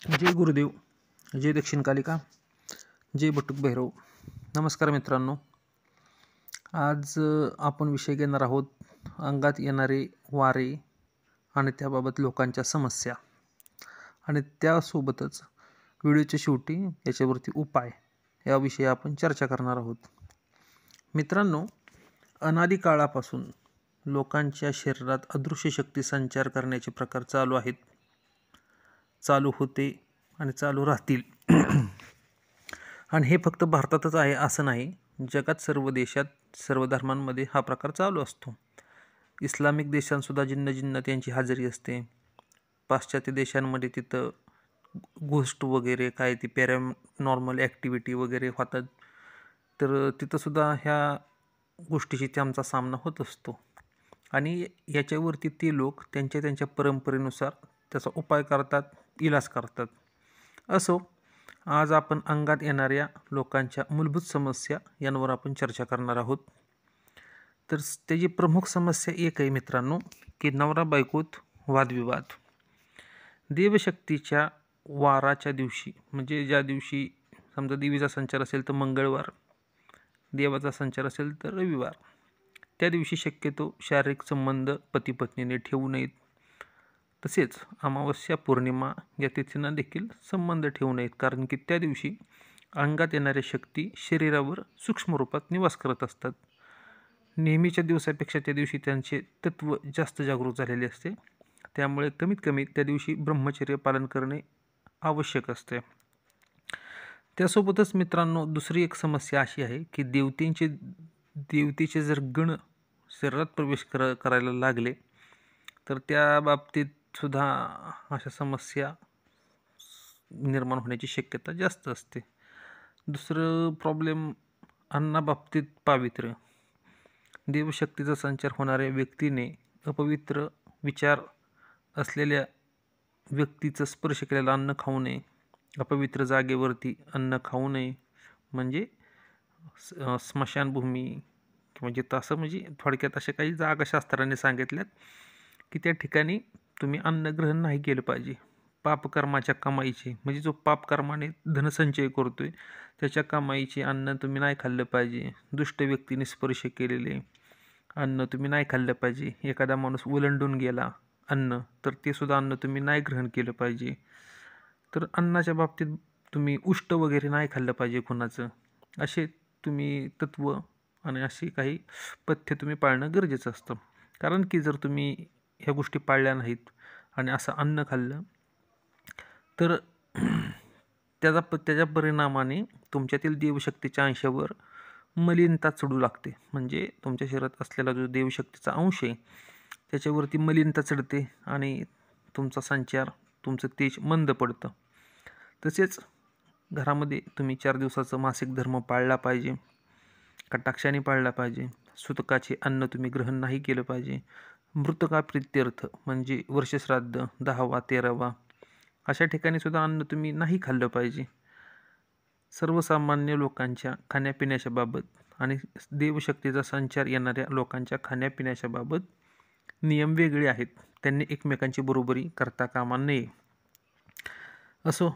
जय गुरुदेव, जय दक्षिण कालिका, जय बटुक भैरव. नमस्कार मित्रांनो. आज आपण विषय घेणार आहोत अंगात येणारे वारे आणि त्याबाबत लोकांच्या समस्या, आणि त्यासोबतच व्हिडिओच्या शेवटी याच्यावरती उपाय याविषयी आपण चर्चा करणार आहोत. मित्रांनो, अनादी काळापासून लोकांच्या शरीरात अदृश्य शक्ती संचार करण्याचे प्रकार चालू आहेत, चालू होते आणि चालू राहतील. आणि हे फक्त भारतातच आहे असं नाही, जगात सर्व देशात सर्व धर्मांमध्ये हा प्रकार चालू असतो. इस्लामिक देशांतसुद्धा जिन्न त्यांची हजेरी असते. पाश्चात्य देशांमध्ये तिथं गोष्ट वगैरे काय ती पॅरानॉर्मल ॲक्टिव्हिटी वगैरे होतात, तर तिथंसुद्धा ह्या गोष्टीशी त्यांचा सामना होत असतो. आणि याच्यावरती ते लोक त्यांच्या परंपरेनुसार त्याचा उपाय करतात, इलाज करतात. असो, आज आपण अंगात येणाऱ्या लोकांच्या मूलभूत समस्या यांवर आपण चर्चा करणार आहोत. तर त्याची प्रमुख समस्या एक आहे मित्रांनो, की नवरा बायकोत वादविवाद. देवशक्तीच्या वाराच्या दिवशी, म्हणजे ज्या दिवशी समजा देवीचा संचार असेल तर मंगळवार, देवाचा संचार असेल तर रविवार, त्या दिवशी शक्यतो शारीरिक संबंध पती पत्नीने ठेवू नयेत. तसेच अमावस्या पौर्णिमा या तिथींना देखील संबंध ठेवू नयेत, कारण की त्या दिवशी अंगात येणाऱ्या शक्ती शरीरावर सूक्ष्म रूपात निवास करत असतात. नेहमीच्या दिवसापेक्षा त्या दिवशी त्यांचे तत्व जास्त जागृत झालेले असते. त्यामुळे कमीत कमी त्या दिवशी ब्रह्मचर्य पालन करणे आवश्यक असते. त्यासोबतच मित्रांनो, दुसरी एक समस्या अशी आहे की देवतेचे जर गण शरीरात प्रवेश करायला लागले तर त्या बाबतीत सुद्धा अशा समस्या निर्माण होण्याची शक्यता जास्त असते. दुसरं प्रॉब्लेम अन्नाबाबतीत पावित्र्य. देवशक्तीचा संचार होणाऱ्या व्यक्तीने अपवित्र विचार असलेल्या व्यक्तीचं स्पर्श केलेलं अन्न खाऊ नये. अपवित्र जागेवरती अन्न खाऊ नये, म्हणजे स्मशानभूमी किंवा जिथं असं, म्हणजे थोडक्यात अशा काही जागा शास्त्राने सांगितल्यात की त्या ठिकाणी तुम्ही अन्न ग्रहण नाही केलं पाहिजे. पापकर्माच्या कमाईचे, म्हणजे जो पापकर्माने धनसंचय करतोय त्याच्या कमाईचे अन्न तुम्ही नाही खाल्लं पाहिजे. दुष्ट व्यक्तीने स्पर्श केलेले अन्न तुम्ही नाही खाल्लं पाहिजे. एखादा माणूस ओलांडून गेला अन्न, तर ते सुद्धा अन्न तुम्ही नाही ग्रहण केलं पाहिजे. तर अन्नाच्या बाबतीत तुम्ही उष्ट वगैरे नाही खाल्लं पाहिजे कुणाचं. असे तुम्ही तत्व आणि अशी काही पथ्य तुम्ही पाळणं गरजेचं असतं. कारण की जर तुम्ही ह्या गोष्टी पाळल्या नाहीत आणि असं अन्न खाल्लं तर त्याच्या परिणामाने तुमच्यातील देवशक्तीच्या अंशावर मलिनता चढू लागते. म्हणजे तुमच्या शरीरात असलेला जो देवशक्तीचा अंश आहे त्याच्यावरती मलिनता चढते आणि तुमचा संचार, तुमचं तेज मंद पडतं. तसेच घरामध्ये तुम्ही 4 दिवसाचा मासिक धर्म पाळला पाहिजे, कटाक्षाने पाळला पाहिजे. सुतकाचे अन्न तुम्ही ग्रहण नाही केलं पाहिजे. मृतकाप्रित्यर्थ म्हणजे वर्षश्राद्ध 10वा 13वा अशा ठिकाणी सुद्धा अन्न तुम्ही नाही खाल्लं पाहिजे. सर्वसामान्य लोकांच्या खाण्यापिण्याच्या बाबत आणि देवशक्तीचा संचार येणाऱ्या लोकांच्या खाण्यापिण्याच्या बाबत नियम वेगळे आहेत. त्यांनी एकमेकांची बरोबरी करता कामा नये. असो,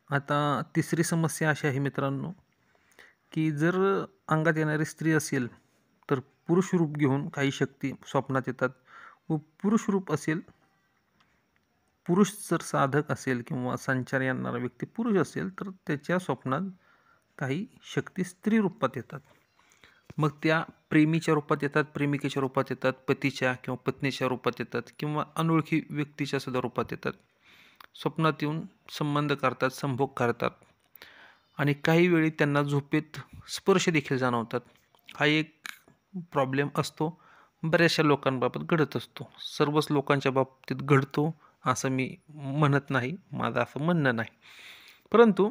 आता तिसरी समस्या अशी आहे मित्रांनो, की जर अंगात येणारी स्त्री असेल तर पुरुष रूप घेऊन काही शक्ती स्वप्नात येतात, व पुरुष रूप असेल, पुरुष जर साधक असेल किंवा संचार येणारा व्यक्ती पुरुष असेल तर त्याच्या स्वप्नात काही शक्ती स्त्री रूपात येतात. मग त्या प्रेमीच्या रूपात येतात, प्रेमिकेच्या रूपात येतात, पतीच्या किंवा पत्नीच्या रूपात येतात, किंवा अनोळखी व्यक्तीच्या सुद्धा रूपात येतात. स्वप्नात येऊन संबंध करतात, संभोग करतात, आणि काही वेळी त्यांना झोपेत स्पर्श देखील जाणवतात. हा एक प्रॉब्लेम असतो, बऱ्याचशा लोकांबाबत घडत असतो. सर्वच लोकांच्या बाबतीत घडतो असं मी म्हणत नाही, माझं असं म्हणणं नाही. परंतु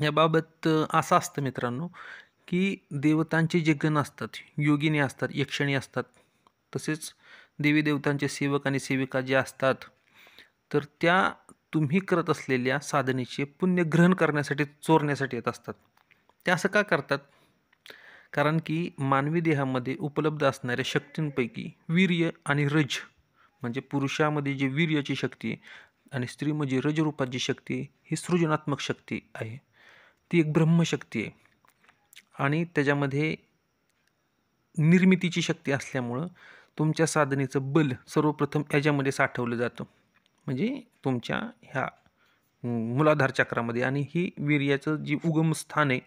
याबाबत असं असतं मित्रांनो, की देवतांचे जे गण असतात, योगिनी असतात, यक्षिणी असतात, तसेच देवी देवतांचे सेवक आणि सेविका जे असतात, तर त्या तुम्ही करत असलेल्या साधनेचे पुण्य ग्रहण करण्यासाठी, चोरण्यासाठी येत असतात. ते असं का करतात? कारण की मानवी देहामध्ये उपलब्ध असणाऱ्या शक्तींपैकी वीर्य आणि रज, म्हणजे पुरुषामध्ये जी वीर्याची शक्ती आणि स्त्री म्हणजे रजरूपात जी शक्ती आहे ही सृजनात्मक शक्ती आहे, ती एक ब्रह्मशक्ती आहे आणि त्याच्यामध्ये निर्मितीची शक्ती असल्यामुळं तुमच्या साधनेचं बल सर्वप्रथम याच्यामध्ये साठवलं जातं, म्हणजे तुमच्या ह्या मूलाधार चक्रामध्ये. आणि ही वीर्याचं जी उगम स्थान आहे,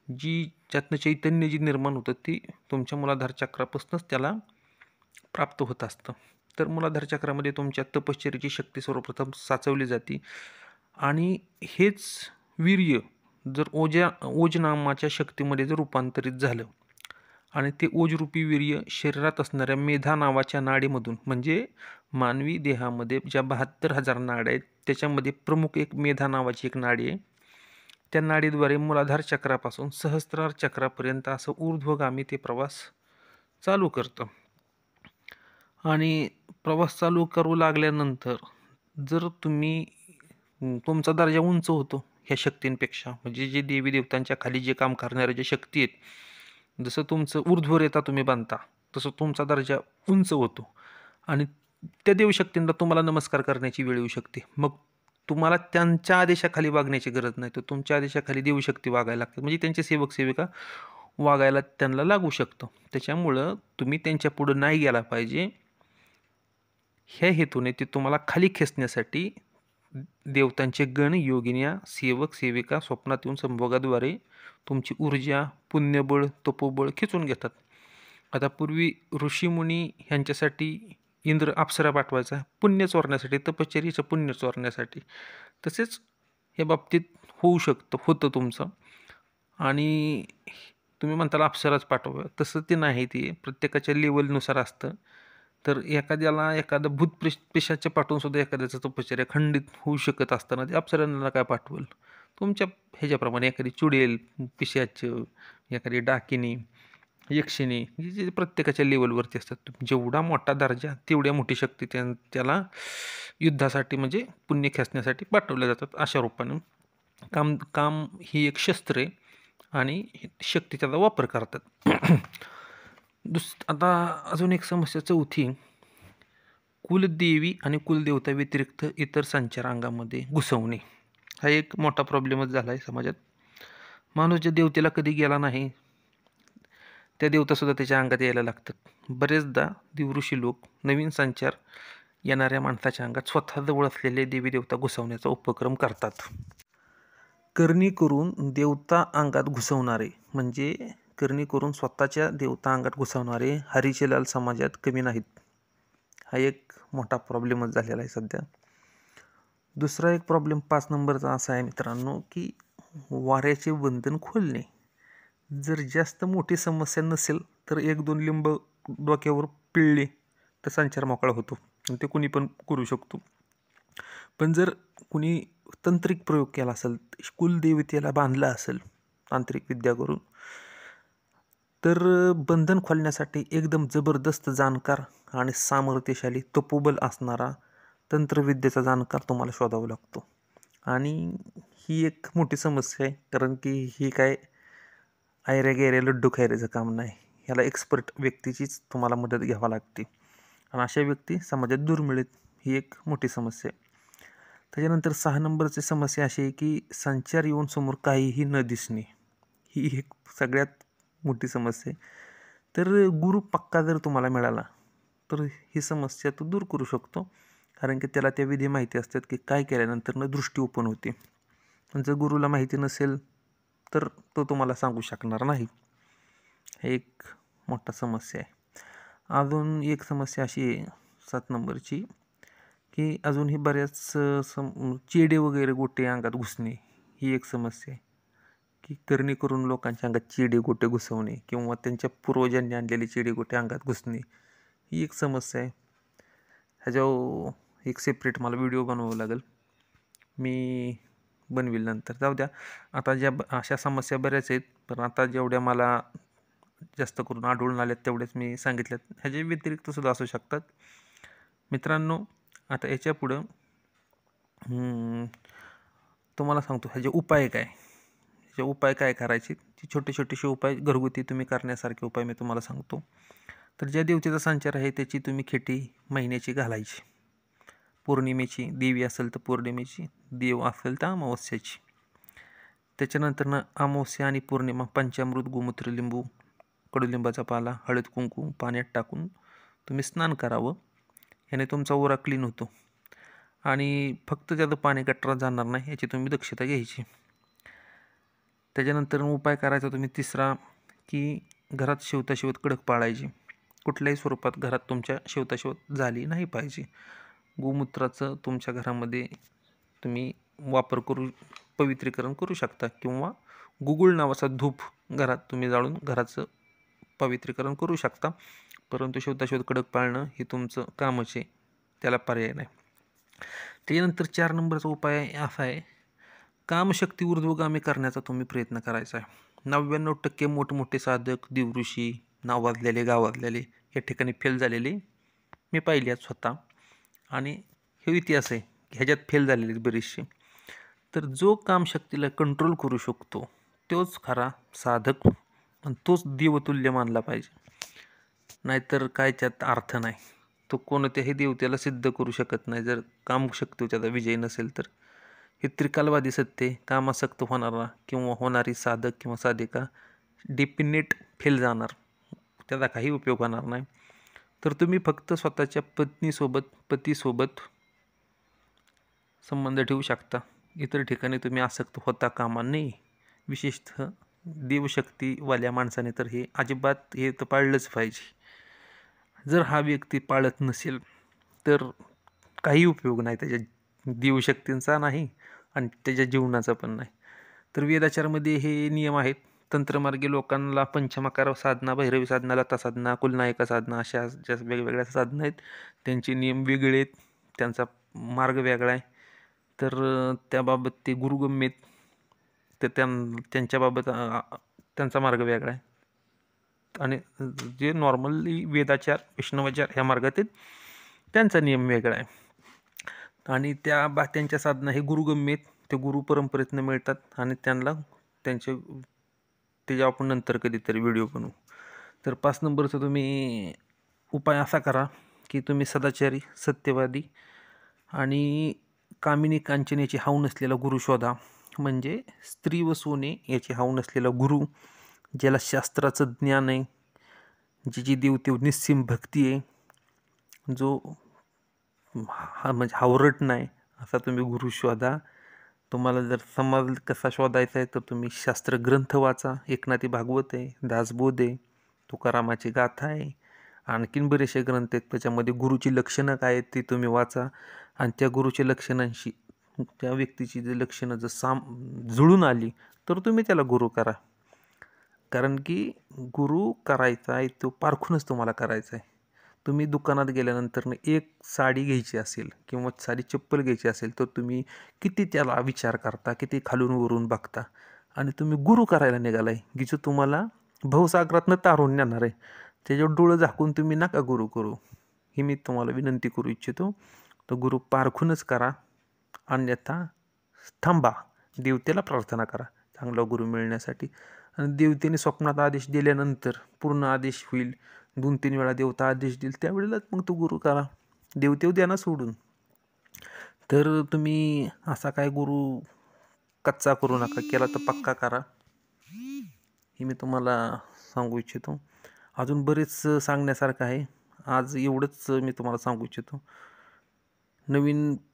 जी ज्यातनं चैतन्य जी निर्माण होतं ती तुमच्या मूलाधार चक्रापासूनच त्याला प्राप्त होत असतं. तर मूलाधार चक्रामध्ये तुमच्या तपश्चर्याची शक्ती सर्वप्रथम साचवली जाते आणि हेच वीर्य जर ओज नामाच्या शक्तीमध्ये जर रूपांतरित झालं आणि ते ओजरूपी वीर्य शरीरात असणाऱ्या मेधा नावाच्या नाडीमधून, म्हणजे मानवी देहामध्ये ज्या 72,000 नाड्या आहेत त्याच्यामध्ये प्रमुख एक मेधा नावाची एक नाडी आहे, त्या नाडीद्वारे मूलाधार चक्रापासून सहस्त्रार चक्रापर्यंत असं ऊर्ध्वगामी ते प्रवास चालू करतं. आणि प्रवास चालू करू लागल्यानंतर जर तुमचा दर्जा उंच होतो ह्या शक्तींपेक्षा, म्हणजे जे देवी देवतांच्या खाली जे काम करणाऱ्या ज्या शक्ती आहेत, जसं तुमचं ऊर्ध्वरेता तुम्ही बांधता तसं तुमचा दर्जा उंच होतो आणि त्या देवशक्तींना तुम्हाला नमस्कार करण्याची वेळ येऊ शकते. मग तुम्हाला त्यांच्या आदेशाखाली वागण्याची गरज नाही, तर तुमच्या आदेशाखाली देवशक्ती वागायला लागते, म्हणजे त्यांचे सेवक सेविका वागायला त्यांना लागू शकतं. त्याच्यामुळं तुम्ही त्यांच्या पुढं नाही गेला पाहिजे, ह्या हेतूने ते तुम्हाला खाली खेचण्यासाठी देवतांचे गण, योगिन्या, सेवक सेविका स्वप्नात येऊन संभोगाद्वारे तुमची ऊर्जा, पुण्यबळ, तपोबळ खेचून घेतात. आता पूर्वी ऋषीमुनी ह्यांच्यासाठी इंद्र अप्सरा पाठवायचा पुण्य चोरण्यासाठी, तपश्चर्येचं पुण्य चोरण्यासाठी. तसेच या बाबतीत होतं तुमचं. आणि तुम्ही म्हणताल अप्सराच पाठवा, तसं ते नाही, ते प्रत्येकाच्या लेवलनुसार असतं. तर एखाद्याला एखादं भूत पिशाच पाठवून सुद्धा एखाद्याचं तपश्चर्या खंडित होऊ शकत असताना ते अप्सरांना काय पाठवल, तुमच्या ह्याच्याप्रमाणे एखादी चुडेल, पिशाच, एखादी डाकिनी, यक्षिणी, जे प्रत्येकाच्या लेवलवरती असतात. जेवढा मोठा दर्जा तेवढ्या मोठी शक्ती त्याला युद्धासाठी म्हणजे पुण्य खेचण्यासाठी पाठवल्या जातात. अशा रूपानं काम ही एक शस्त्र आहे आणि शक्ती त्याचा वापर करतात. आता अजून एक समस्या चौथी, कुलदेवी आणि कुलदेवता व्यतिरिक्त इतर संचार अंगामध्ये घुसवणे. हा एक मोठा प्रॉब्लेमच झाला आहे समाजात. माणूस ज्या देवतेला कधी गेला नाही त्या देवतासुद्धा त्याच्या अंगात यायला लागतात. बरेचदा देवऋषी लोक नवीन संचार येणाऱ्या माणसाच्या अंगात स्वतःजवळ असलेले देवी देवता घुसवण्याचा उपक्रम करतात. करणी करून देवता अंगात घुसवणारे, म्हणजे करणी करून स्वतःच्या देवता अंगात घुसवणारे हरीचे लाल समाजात कमी नाहीत. हा एक मोठा प्रॉब्लेमच झालेला आहे सध्या. दुसरा एक प्रॉब्लेम 5 नंबरचा असा आहे मित्रांनो, की वाऱ्याचे बंधन खोलणे. जर जास्त मोठी समस्या नसेल तर 1-2 लिंब डोक्यावर पिळले तर संचार मोकळा होतो आणि ते कुणी पण करू शकतो. पण जर कुणी तांत्रिक प्रयोग केला असेल, कुलदेवतेला बांधला असेल तांत्रिक विद्या करून, तर बंधन खोलण्यासाठी एकदम जबरदस्त जाणकार आणि सामर्थ्यशाली तपोबल असणारा तंत्रविद्येचा जाणकार तुम्हाला शोधावा लागतो. आणि ही एक मोठी समस्या आहे, कारण की ही काय आयऱ्या गेऱ्या लड्डू खायऱ्याचं काम नाही. ह्याला एक्सपर्ट व्यक्तीचीच तुम्हाला मदत घ्यावी लागते आणि अशा व्यक्ती समाजात दुर्मिळ आहेत. ही एक मोठी समस्या आहे. त्याच्यानंतर 6 नंबरची समस्या अशी आहे की संचार येऊन समोर काहीही न दिसणे. ही एक सगळ्यात मोठी समस्या आहे. तर गुरु पक्का जर तुम्हाला मिळाला तर ही समस्या तो दूर करू शकतो, कारण की त्याला त्या विधी माहिती असतात की काय केल्यानंतर दृष्टी ओपन होते. पण जर गुरुला माहिती नसेल तर तो तुम्हाला सांगू शकणार नाही. हे एक मोठा समस्या आहे. अजून एक समस्या अशी आहे 7 नंबरची, की अजूनही बऱ्याच चेडे वगैरे गोटे अंगात घुसणे. ही एक समस्या आहे, की करणी करून लोकांच्या अंगात चेडे गोटे घुसवणे किंवा त्यांच्या पूर्वजांनी आणलेले चेडे गोटे अंगात घुसणे, ही एक समस्या आहे. ह्याच्यावर एक सेपरेट मला व्हिडिओ बनवावा लागेल, मी बनवेल नंतर. जाऊ द्या, आता अशा समस्या बऱ्याच आहेत, पण आता जेवढ्या मला जास्त करून आढळून आल्यात तेवढेच मी सांगितल्यात. ह्याच्या व्यतिरिक्त सुद्धा असू शकतात मित्रांनो. आता याच्या पुढं तुम्हाला सांगतो ह्याचे उपाय काय. ह्याचे उपाय काय करायचे, ते छोटे छोटेसे उपाय घरगुती तुम्ही करण्यासारखे उपाय मी तुम्हाला सांगतो. तर ज्या देवतेचा संचार आहे त्याची तुम्ही खेटी महिन्याची घालायची. पौर्णिमेची, देवी असेल तर पौर्णिमेची, देव असेल तर अमावस्याची. त्याच्यानंतर अमावस्या आणि पौर्णिमा पंचामृत, गोमूत्र, लिंबू, कडुलिंबाचा पाला, हळद, कुंकू पाण्यात टाकून तुम्ही स्नान करावं. याने तुमचा ओरा क्लीन होतो आणि फक्त त्याचं पाणी गटारात जाणार नाही याची तुम्ही दक्षता घ्यायची. त्याच्यानंतर उपाय करायचा तुम्ही तिसरा, की घरात शिवताशिवत कडक पाळायची. कुठल्याही स्वरूपात घरात तुमच्या शिवताशिवत झाली नाही पाहिजे. गोमूत्राचं तुमच्या घरामध्ये तुम्ही पवित्रीकरण करू शकता किंवा गुगुळ नावाचा धूप घरात तुम्ही जाळून घराचं पवित्रीकरण करू शकता. परंतु शिवताशिवत कडक पाळणं हे तुमचं कामच आहे, त्याला पर्याय नाही. त्याच्यानंतर 4 नंबरचा उपाय असा आहे, कामशक्ती ऊर्ध्वगामी करण्याचा तुम्ही प्रयत्न करायचा आहे. 99% मोठमोठे साधक, देवऋषी, नावाजलेले गावाजलेले या ठिकाणी फेल झालेले मी पाहिले आहेत स्वतः, आणि हे इतिहास आहे ह्याच्यात फेल झालेले बरेचसे. तर जो कामशक्तीला कंट्रोल करू शकतो तोच खरा साधक आणि तोच देवतुल्य मानला पाहिजे. नाहीतर काय त्यात अर्थ नाही. तो कोणत्याही देवतेला सिद्ध करू शकत नाही जर कामशक्ती त्याचा विजय नसेल तर. हे त्रिकालवादी सत्य, कामासक्त होणारा किंवा होणारी साधक किंवा साधिका डेफिनेट फेल जाणार, त्याचा काही उपयोग होणार नाही. तर तुम्ही फक्त स्वतःच्या पतीसोबत संबंध ठेवू शकता. इतर ठिकाणी तुम्ही आसक्त होता कामा नये. विशेषतः देवशक्तीवाल्या माणसाने तर हे अजिबात हे तर पाळलंच पाहिजे. जर हा व्यक्ती पाळत नसेल तर काही उपयोग नाही त्याच्या देवशक्तींचा नाही आणि त्याच्या जीवनाचा पण नाही. तर वेदाचारमध्ये हे नियम आहेत. तंत्रमार्गी लोकांना पंचमकार साधना, भैरवी साधना, लता साधना, कुलनायका साधना अशा ज्या वेगवेगळ्या साधना आहेत त्यांचे नियम वेगळे आहेत, त्यांचा मार्ग वेगळा आहे. तर त्याबाबत ते गुरुगम्य आहेत, तर त्यांच्याबाबत त्यांचा मार्ग वेगळा आहे. आणि जे नॉर्मली वेदाचार, वैष्णवाचार ह्या मार्गात आहेत त्यांचा नियम वेगळा आहे. आणि त्यांच्या साधना हे गुरुगम्य आहेत, ते गुरु परंपरेतनं मिळतात आणि त्याच्या आपण नंतर कधीतरी व्हिडिओ बनवू. तर 5 नंबरचा तुम्ही उपाय असा करा की तुम्ही सदाचारी, सत्यवादी आणि कामिनी कांचनेची हाव नसलेला गुरु शोधा. म्हणजे स्त्री व सोने याची हाव नसलेला गुरु, ज्याला शास्त्राचं ज्ञान आहे, ज्याची देवतेव निस्सीम भक्ती आहे, जो म्हणजे हावरट नाही असा तुम्ही गुरु शोधा. तुम्हाला जर समाज कसा शोधायचा आहे तर तुम्ही शास्त्र ग्रंथ वाचा. एकनाथी भागवत आहे, दासबोध आहे, तुकारामाची गाथा आहे, आणखीन बरेचसे ग्रंथ आहेत. त्याच्यामध्ये गुरुची लक्षणं काय आहेत ती तुम्ही वाचा आणि त्या गुरुच्या लक्षणांशी त्या व्यक्तीची जे लक्षणं जर जुळून आली तर तुम्ही त्याला गुरु करा. कारण की गुरु करायचा आहे तो पारखूनच तुम्हाला करायचा आहे. तुम्ही दुकानात गेल्यानंतर एक साडी घ्यायची असेल किंवा साडी चप्पल घ्यायची असेल तर तुम्ही किती त्याला विचार करता, किती खालून वरून बघता, आणि तुम्ही गुरु करायला निघालाय की जो तुम्हाला भवसागरातनं तारून नेणार आहे. त्याच्यावर डोळं झाकून तुम्ही नका गुरु करू, ही मी तुम्हाला विनंती करू इच्छितो. तर गुरु पारखूनच करा, अन्यथा थांबा, देवतेला प्रार्थना करा चांगला गुरु मिळण्यासाठी. आणि देवतेने स्वप्नात आदेश दिल्यानंतर पूर्ण आदेश होईल. 2-3 वेळा देवता आदेश देईल त्यावेळेलाच मग तो गुरु करा, देवतेव द्या ना सोडून. तर तुम्ही असा काय गुरु कच्चा करू नका, केला तर पक्का करा, हे मी तुम्हाला सांगू इच्छितो. अजून बरेच सांगण्यासारखं आहे, आज एवढंच मी तुम्हाला सांगू इच्छितो.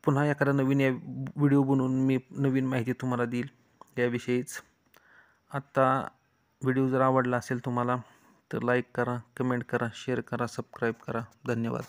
पुन्हा एखादा नवीन या व्हिडिओ बनवून मी नवीन माहिती तुम्हाला देईल याविषयीच. आत्ता व्हिडिओ जर आवडला असेल तुम्हाला तर लाईक करा, कमेंट करा, शेअर करा, सबस्क्राईब करा. धन्यवाद.